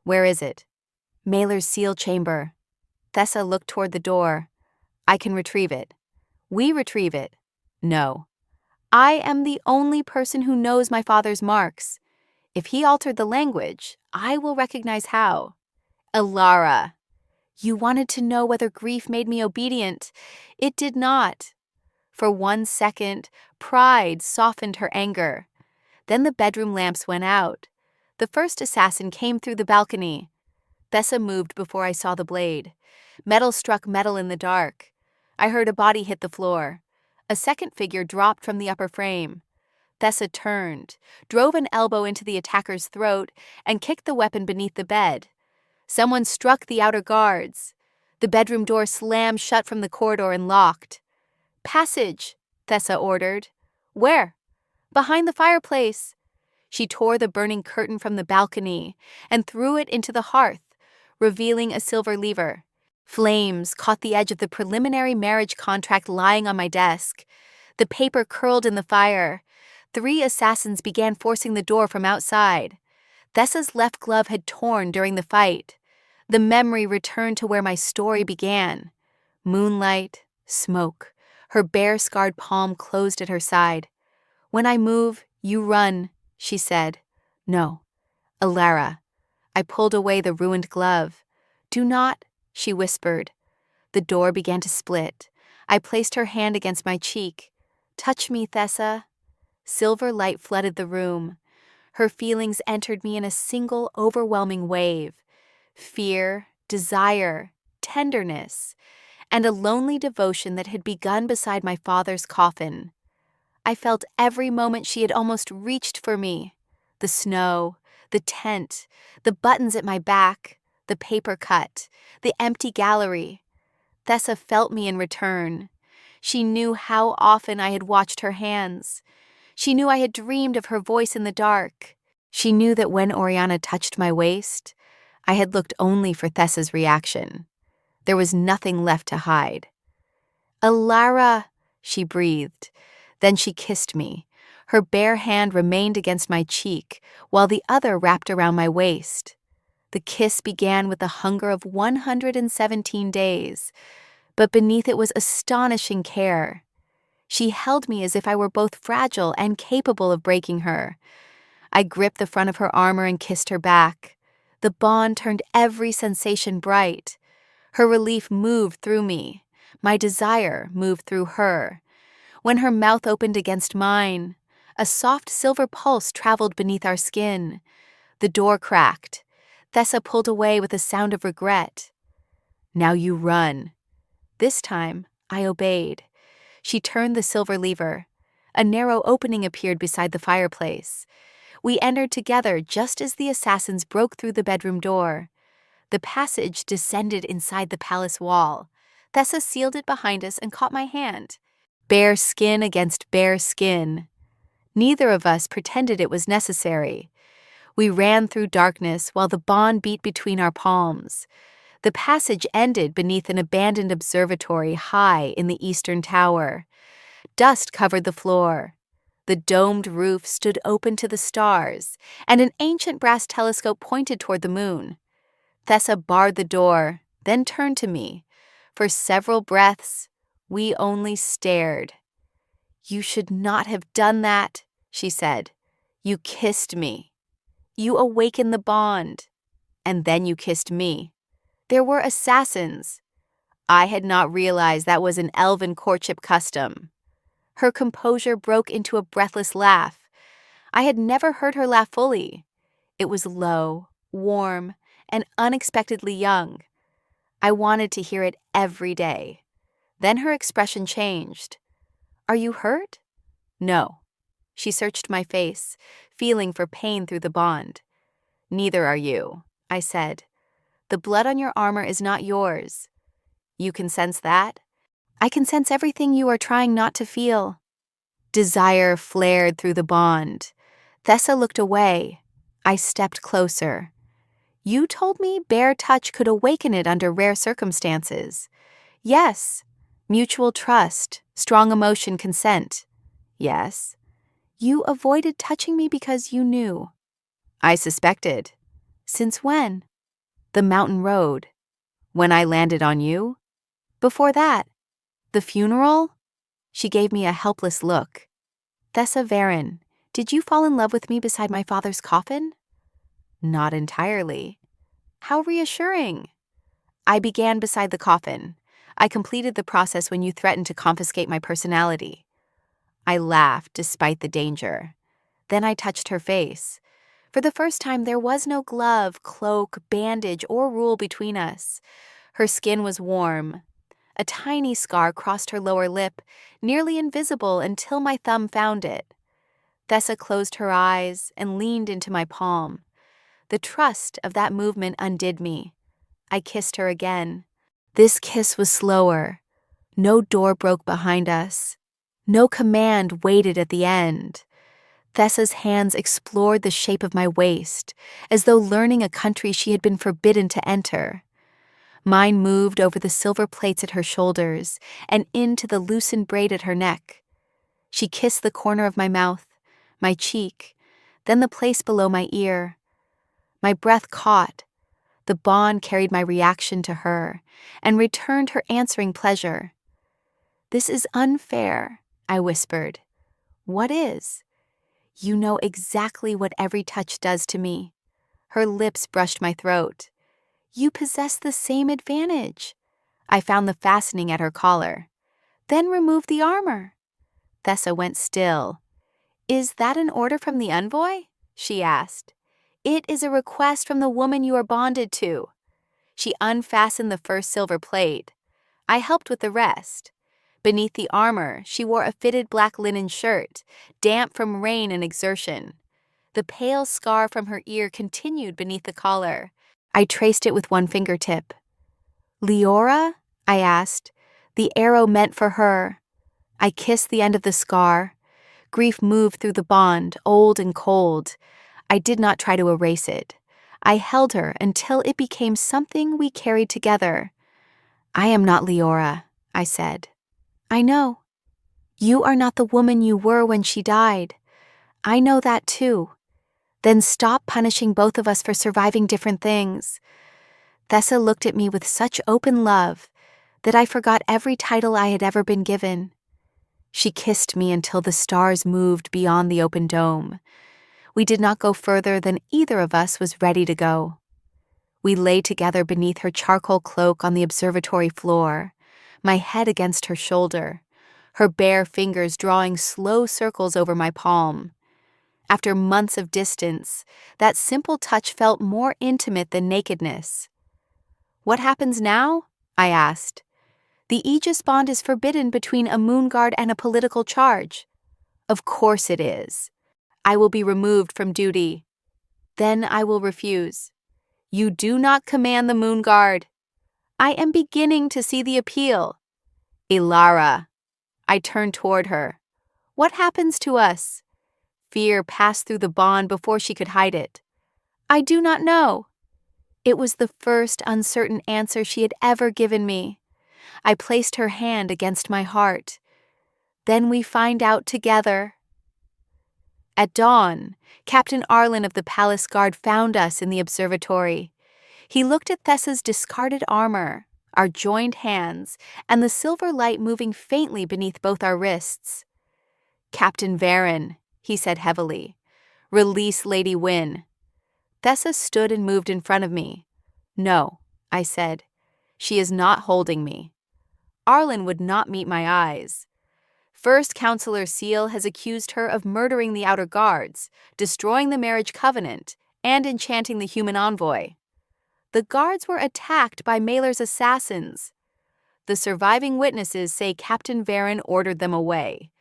"Where is it?" "Mailer's seal chamber." Thessa looked toward the door. "I can retrieve it." "We retrieve it." "No." I am the only person who knows my father's marks. If he altered the language, I will recognize how. Elara, you wanted to know whether grief made me obedient. It did not. For 1 second, pride softened her anger. Then the bedroom lamps went out. The first assassin came through the balcony. Thessa moved before I saw the blade. Metal struck metal in the dark. I heard a body hit the floor. A second figure dropped from the upper frame. Thessa turned, drove an elbow into the attacker's throat, and kicked the weapon beneath the bed. Someone struck the outer guards. The bedroom door slammed shut from the corridor and locked. "Passage," Thessa ordered. "Where?" "Behind the fireplace." She tore the burning curtain from the balcony and threw it into the hearth, revealing a silver lever. Flames caught the edge of the preliminary marriage contract lying on my desk. The paper curled in the fire. 3 assassins began forcing the door from outside. Thessa's left glove had torn during the fight. The memory returned to where my story began. Moonlight, smoke, her bare-scarred palm closed at her side. "When I move, you run," she said. "No. Elara." I pulled away the ruined glove. "Do not," she whispered. The door began to split. I placed her hand against my cheek. "Touch me, Thessa." Silver light flooded the room. Her feelings entered me in a single overwhelming wave. Fear, desire, tenderness, and a lonely devotion that had begun beside my father's coffin. I felt every moment she had almost reached for me. The snow, the tent, the buttons at my back, the paper cut, the empty gallery. Thessa felt me in return. She knew how often I had watched her hands. She knew I had dreamed of her voice in the dark. She knew that when Oriana touched my waist, I had looked only for Thessa's reaction. There was nothing left to hide. "Elara," she breathed. Then she kissed me. Her bare hand remained against my cheek, while the other wrapped around my waist. The kiss began with the hunger of 117 days, but beneath it was astonishing care. She held me as if I were both fragile and capable of breaking her. I gripped the front of her armor and kissed her back. The bond turned every sensation bright. Her relief moved through me. My desire moved through her. When her mouth opened against mine, a soft silver pulse traveled beneath our skin. The door cracked. Thessa pulled away with a sound of regret. "Now you run." This time, I obeyed. She turned the silver lever. A narrow opening appeared beside the fireplace. We entered together just as the assassins broke through the bedroom door. The passage descended inside the palace wall. Thessa sealed it behind us and caught my hand. Bare skin against bare skin. Neither of us pretended it was necessary. We ran through darkness while the bond beat between our palms. The passage ended beneath an abandoned observatory high in the eastern tower. Dust covered the floor. The domed roof stood open to the stars, and an ancient brass telescope pointed toward the moon. Thessa barred the door, then turned to me. For several breaths, we only stared. "You should not have done that," she said. "You kissed me. You awakened the bond. And then you kissed me. There were assassins. I had not realized that was an elven courtship custom." Her composure broke into a breathless laugh. I had never heard her laugh fully. It was low, warm, and unexpectedly young. I wanted to hear it every day. Then her expression changed. "Are you hurt?" "No." She searched my face, feeling for pain through the bond. "Neither are you," I said. "The blood on your armor is not yours." "You can sense that?" "I can sense everything you are trying not to feel." Desire flared through the bond. Thessa looked away. I stepped closer. "You told me bare touch could awaken it under rare circumstances." "Yes." "Mutual trust, strong emotion, consent." "Yes." "You avoided touching me because you knew." "I suspected." "Since when?" "The mountain road." "When I landed on you?" "Before that." "The funeral?" She gave me a helpless look. Thessa Varen, did you fall in love with me beside my father's coffin? Not entirely. How reassuring. I began beside the coffin. I completed the process when you threatened to confiscate my personality. I laughed despite the danger. Then I touched her face. For the first time, there was no glove, cloak, bandage, or rule between us. Her skin was warm. A tiny scar crossed her lower lip, nearly invisible until my thumb found it. Thessa closed her eyes and leaned into my palm. The trust of that movement undid me. I kissed her again. This kiss was slower. No door broke behind us. No command waited at the end. Thessa's hands explored the shape of my waist, as though learning a country she had been forbidden to enter. Mine moved over the silver plates at her shoulders and into the loosened braid at her neck. She kissed the corner of my mouth, my cheek, then the place below my ear. My breath caught. The bond carried my reaction to her and returned her answering pleasure. "This is unfair," I whispered. "What is?" "You know exactly what every touch does to me." Her lips brushed my throat. "You possess the same advantage." I found the fastening at her collar. "Then remove the armor." Thessa went still. "Is that an order from the envoy?" she asked. "It is a request from the woman you are bonded to." She unfastened the first silver plate. I helped with the rest. Beneath the armor, she wore a fitted black linen shirt, damp from rain and exertion. The pale scar from her ear continued beneath the collar. I traced it with one fingertip. "Leora?" I asked. "The arrow meant for her." I kissed the end of the scar. Grief moved through the bond, old and cold. I did not try to erase it. I held her until it became something we carried together. "I am not Leora," I said. "I know. You are not the woman you were when she died. I know that too. Then stop punishing both of us for surviving different things." Thessa looked at me with such open love that I forgot every title I had ever been given. She kissed me until the stars moved beyond the open dome. We did not go further than either of us was ready to go. We lay together beneath her charcoal cloak on the observatory floor, my head against her shoulder, her bare fingers drawing slow circles over my palm. After months of distance, that simple touch felt more intimate than nakedness. "What happens now?" I asked. "The Aegis bond is forbidden between a moon guard and a political charge." "Of course it is. I will be removed from duty." "Then I will refuse." "You do not command the moon guard." "I am beginning to see the appeal." "Ilara." I turned toward her. "What happens to us?" Fear passed through the bond before she could hide it. "I do not know." It was the first uncertain answer she had ever given me. I placed her hand against my heart. "Then we find out together." At dawn, Captain Arlen of the Palace Guard found us in the observatory. He looked at Thessa's discarded armor, our joined hands, and the silver light moving faintly beneath both our wrists. "Captain Varen," he said heavily, "release Lady Wynne." Thessa stood and moved in front of me. "No," I said. "She is not holding me." Arlen would not meet my eyes. First Counselor Seal has accused her of murdering the outer guards, destroying the marriage covenant, and enchanting the human envoy. The guards were attacked by Mailer's assassins. The surviving witnesses say Captain Varen ordered them away.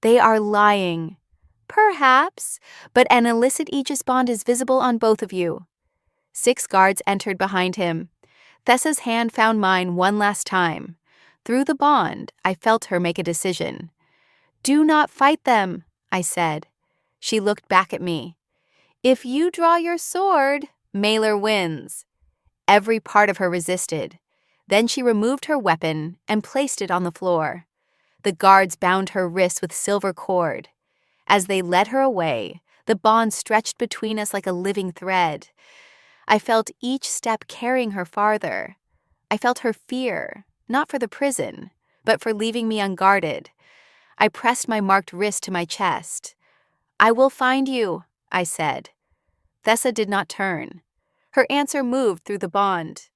They are lying. Perhaps, but an illicit Aegis bond is visible on both of you. 6 guards entered behind him. Thessa's hand found mine one last time. Through the bond, I felt her make a decision. "Do not fight them," I said. She looked back at me. "If you draw your sword, Mailer wins." Every part of her resisted. Then she removed her weapon and placed it on the floor. The guards bound her wrists with silver cord. As they led her away, the bond stretched between us like a living thread. I felt each step carrying her farther. I felt her fear, not for the prison, but for leaving me unguarded. I pressed my marked wrist to my chest. "I will find you," I said. Thessa did not turn. Her answer moved through the bond.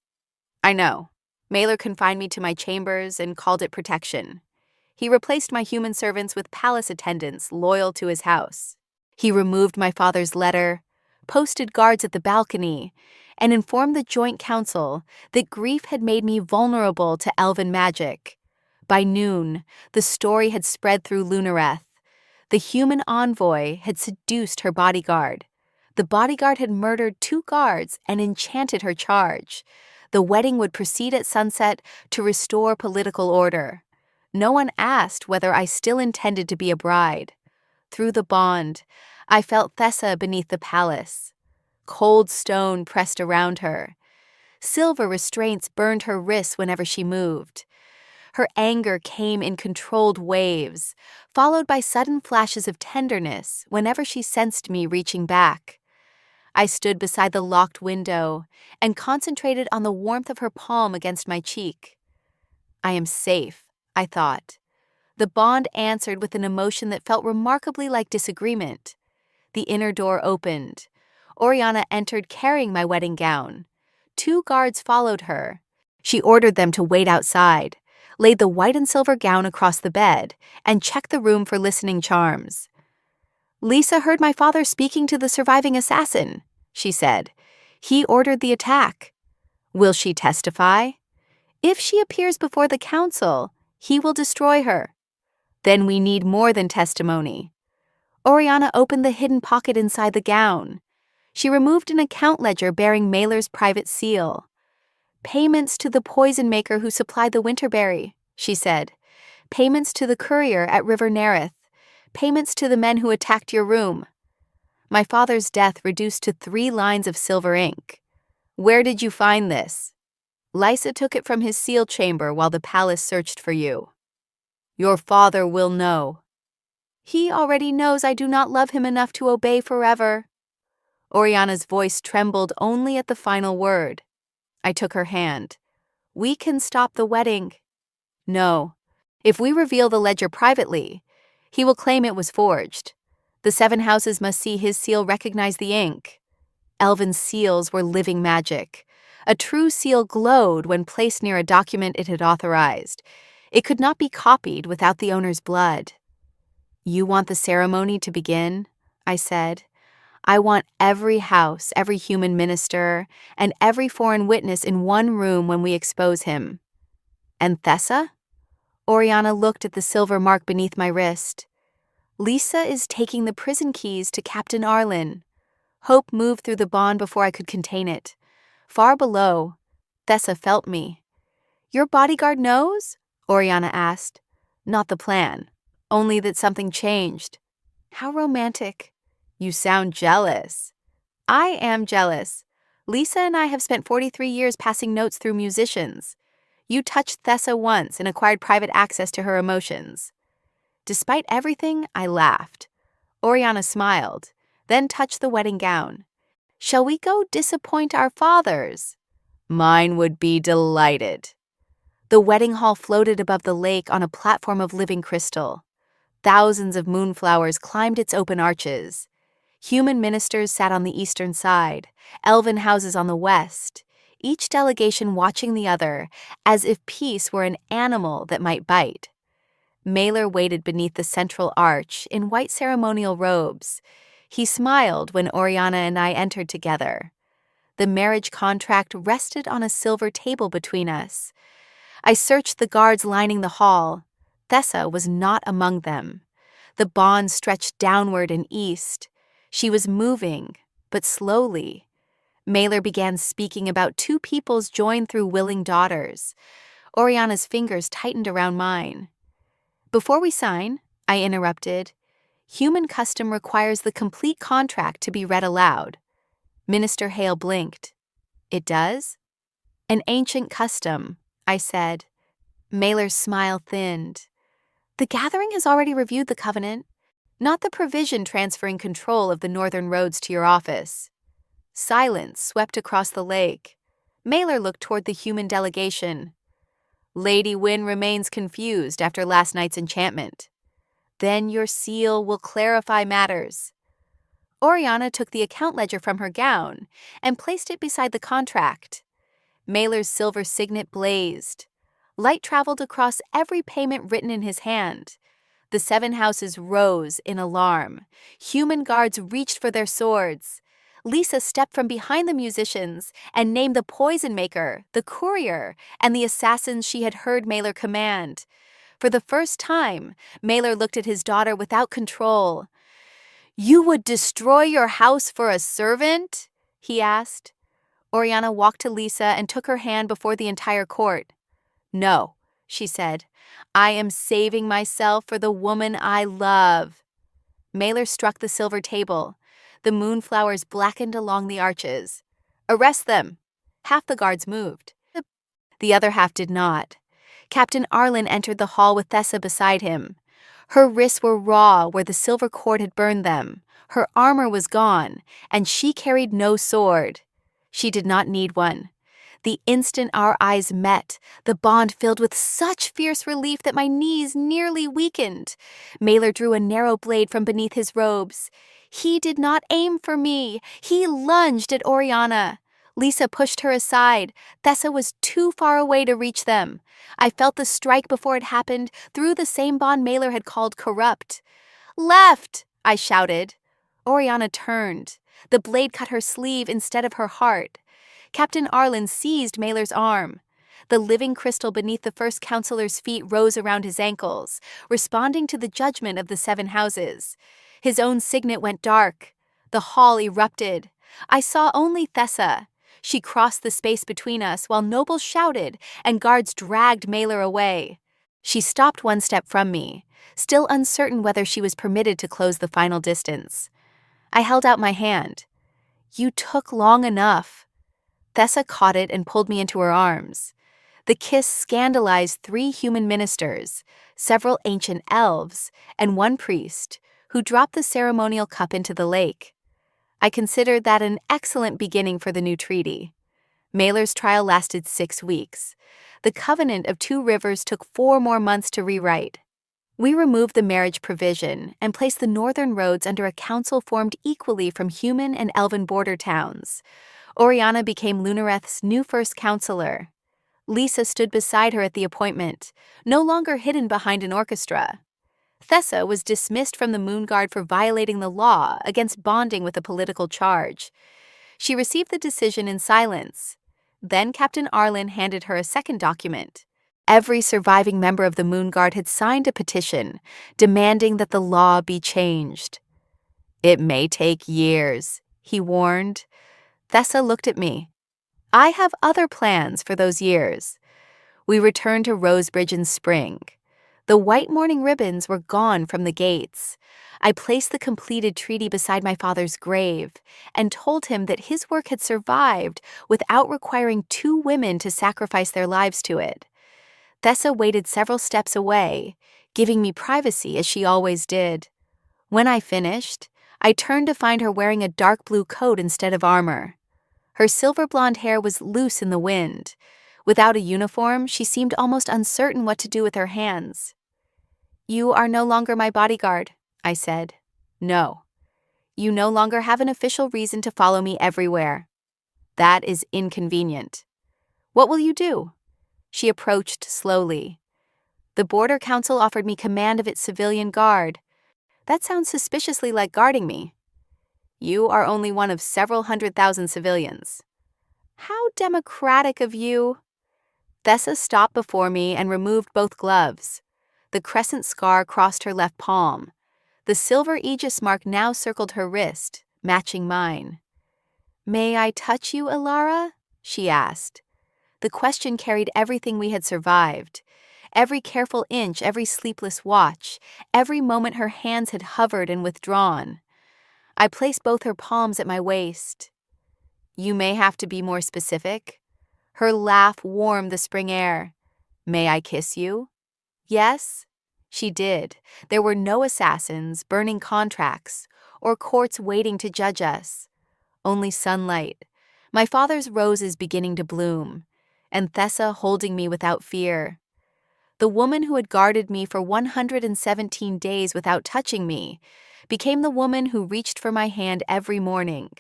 "I know." Mailer confined me to my chambers and called it protection. He replaced my human servants with palace attendants loyal to his house. He removed my father's letter, posted guards at the balcony, and informed the Joint Council that grief had made me vulnerable to elven magic. By noon, the story had spread through Lunareth. The human envoy had seduced her bodyguard. The bodyguard had murdered 2 guards and enchanted her charge. The wedding would proceed at sunset to restore political order. No one asked whether I still intended to be a bride. Through the bond, I felt Thessa beneath the palace. Cold stone pressed around her. Silver restraints burned her wrists whenever she moved. Her anger came in controlled waves, followed by sudden flashes of tenderness whenever she sensed me reaching back. I stood beside the locked window and concentrated on the warmth of her palm against my cheek. I am safe, I thought. The bond answered with an emotion that felt remarkably like disagreement. The inner door opened. Oriana entered carrying my wedding gown. 2 guards followed her. She ordered them to wait outside, laid the white and silver gown across the bed, and checked the room for listening charms. "Lisa heard my father speaking to the surviving assassin," she said. "He ordered the attack. Will she testify? If she appears before the council, he will destroy her. Then we need more than testimony." Oriana opened the hidden pocket inside the gown. She removed an account ledger bearing Mailer's private seal. "Payments to the poison maker who supplied the winterberry," she said. "Payments to the courier at River Nerith. Payments to the men who attacked your room." My father's death reduced to 3 lines of silver ink. "Where did you find this?" "Lysa took it from his seal chamber while the palace searched for you." "Your father will know." "He already knows I do not love him enough to obey forever." Oriana's voice trembled only at the final word. I took her hand. "We can stop the wedding." "No. If we reveal the ledger privately, he will claim it was forged. The 7 houses must see his seal recognize the ink." Elven seals were living magic. A true seal glowed when placed near a document it had authorized. It could not be copied without the owner's blood. "You want the ceremony to begin?" I said. "I want every house, every human minister, and every foreign witness in one room when we expose him." "And Thessa?" Oriana looked at the silver mark beneath my wrist. "Lisa is taking the prison keys to Captain Arlen." Hope moved through the bond before I could contain it. Far below, Thessa felt me. "Your bodyguard knows?" Oriana asked. "Not the plan, only that something changed." "How romantic." "You sound jealous." "I am jealous. Lisa and I have spent 43 years passing notes through musicians. You touched Thessa once and acquired private access to her emotions." Despite everything, I laughed. Oriana smiled, then touched the wedding gown. "Shall we go disappoint our fathers?" "Mine would be delighted." The wedding hall floated above the lake on a platform of living crystal. Thousands of moonflowers climbed its open arches. Human ministers sat on the eastern side, elven houses on the west, each delegation watching the other, as if peace were an animal that might bite. Mailer waited beneath the central arch in white ceremonial robes. He smiled when Oriana and I entered together. The marriage contract rested on a silver table between us. I searched the guards lining the hall. Thessa was not among them. The bond stretched downward and east. She was moving, but slowly. Mailer began speaking about 2 peoples joined through willing daughters. Oriana's fingers tightened around mine. "Before we sign," I interrupted, "human custom requires the complete contract to be read aloud." Minister Hale blinked. "It does?" "An ancient custom," I said. Mailer's smile thinned. "The gathering has already reviewed the covenant, not the provision transferring control of the northern roads to your office." Silence swept across the lake. Mailer looked toward the human delegation. "Lady Wynne remains confused after last night's enchantment." Then your seal will clarify matters." Oriana took the account ledger from her gown and placed it beside the contract. Mailer's silver signet blazed. Light traveled across every payment written in his hand. The 7 houses rose in alarm. Human guards reached for their swords. Lisa stepped from behind the musicians and named the poison maker, the courier, and the assassins she had heard Mailer command. For the first time, Mailer looked at his daughter without control. "You would destroy your house for a servant?" he asked. Oriana walked to Lisa and took her hand before the entire court. "No," she said. "I am saving myself for the woman I love." Mailer struck the silver table. The moonflowers blackened along the arches. "Arrest them!" Half the guards moved. The other half did not. Captain Arlen entered the hall with Thessa beside him. Her wrists were raw where the silver cord had burned them. Her armor was gone, and she carried no sword. She did not need one. The instant our eyes met, the bond filled with such fierce relief that my knees nearly weakened. Mailer drew a narrow blade from beneath his robes. He did not aim for me. He lunged at Oriana. Lisa pushed her aside. Thessa was too far away to reach them. I felt the strike before it happened through the same bond Mailer had called corrupt. "Left!" I shouted. Oriana turned. The blade cut her sleeve instead of her heart. Captain Arlen seized Mailer's arm. The living crystal beneath the first counselor's feet rose around his ankles, responding to the judgment of the 7 houses. His own signet went dark. The hall erupted. I saw only Thessa. She crossed the space between us while nobles shouted and guards dragged Mailer away. She stopped one step from me, still uncertain whether she was permitted to close the final distance. I held out my hand. "You took long enough." Thessa caught it and pulled me into her arms. The kiss scandalized 3 human ministers, several ancient elves, and 1 priest, who dropped the ceremonial cup into the lake. I considered that an excellent beginning for the new treaty. Mailer's trial lasted 6 weeks. The covenant of 2 rivers took 4 more months to rewrite. We removed the marriage provision and placed the northern roads under a council formed equally from human and elven border towns. Oriana became Lunareth's new first counselor. Lisa stood beside her at the appointment, no longer hidden behind an orchestra. Thessa was dismissed from the Moon Guard for violating the law against bonding with a political charge. She received the decision in silence. Then Captain Arlen handed her a second document. Every surviving member of the Moon Guard had signed a petition demanding that the law be changed. "It may take years," he warned. Thessa looked at me. "I have other plans for those years." We returned to Rosebridge in spring. The white mourning ribbons were gone from the gates. I placed the completed treaty beside my father's grave and told him that his work had survived without requiring 2 women to sacrifice their lives to it. Thessa waited several steps away, giving me privacy as she always did. When I finished, I turned to find her wearing a dark blue coat instead of armor. Her silver blonde hair was loose in the wind. Without a uniform, she seemed almost uncertain what to do with her hands. "You are no longer my bodyguard," I said. "No. You no longer have an official reason to follow me everywhere. That is inconvenient. What will you do?" She approached slowly. "The Border Council offered me command of its civilian guard. That sounds suspiciously like guarding me." "You are only one of several 100,000 civilians." "How democratic of you." Thessa stopped before me and removed both gloves. The crescent scar crossed her left palm. The silver aegis mark now circled her wrist, matching mine. "May I touch you, Ilara?" she asked. The question carried everything we had survived. Every careful inch, every sleepless watch, every moment her hands had hovered and withdrawn. I placed both her palms at my waist. "You may have to be more specific." Her laugh warmed the spring air. "May I kiss you?" "Yes." She did. There were no assassins, burning contracts, or courts waiting to judge us. Only sunlight, my father's roses beginning to bloom, and Thessa holding me without fear. The woman who had guarded me for 117 days without touching me became the woman who reached for my hand every morning.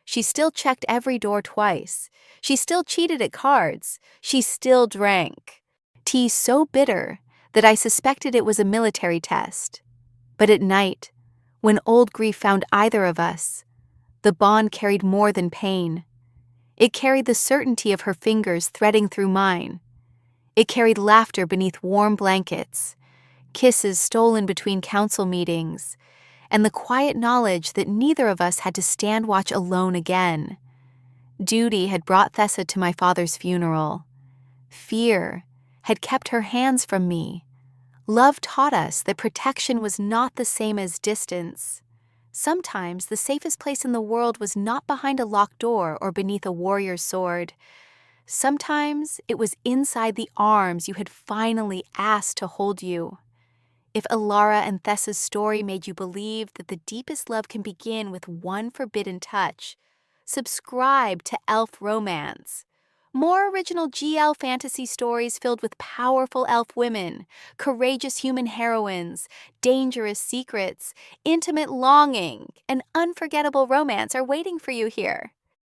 She still checked every door twice. She still cheated at cards. She still drank tea so bitter that I suspected it was a military test. But at night, when old grief found either of us, the bond carried more than pain. It carried the certainty of her fingers threading through mine. It carried laughter beneath warm blankets, kisses stolen between council meetings, and the quiet knowledge that neither of us had to stand watch alone again. Duty had brought Thessa to my father's funeral. Fear had kept her hands from me. Love taught us that protection was not the same as distance. Sometimes the safest place in the world was not behind a locked door or beneath a warrior's sword. Sometimes it was inside the arms you had finally asked to hold you. If Alara and Thessa's story made you believe that the deepest love can begin with one forbidden touch, subscribe to Elf Romance. More original GL fantasy stories filled with powerful elf women, courageous human heroines, dangerous secrets, intimate longing, and unforgettable romance are waiting for you here.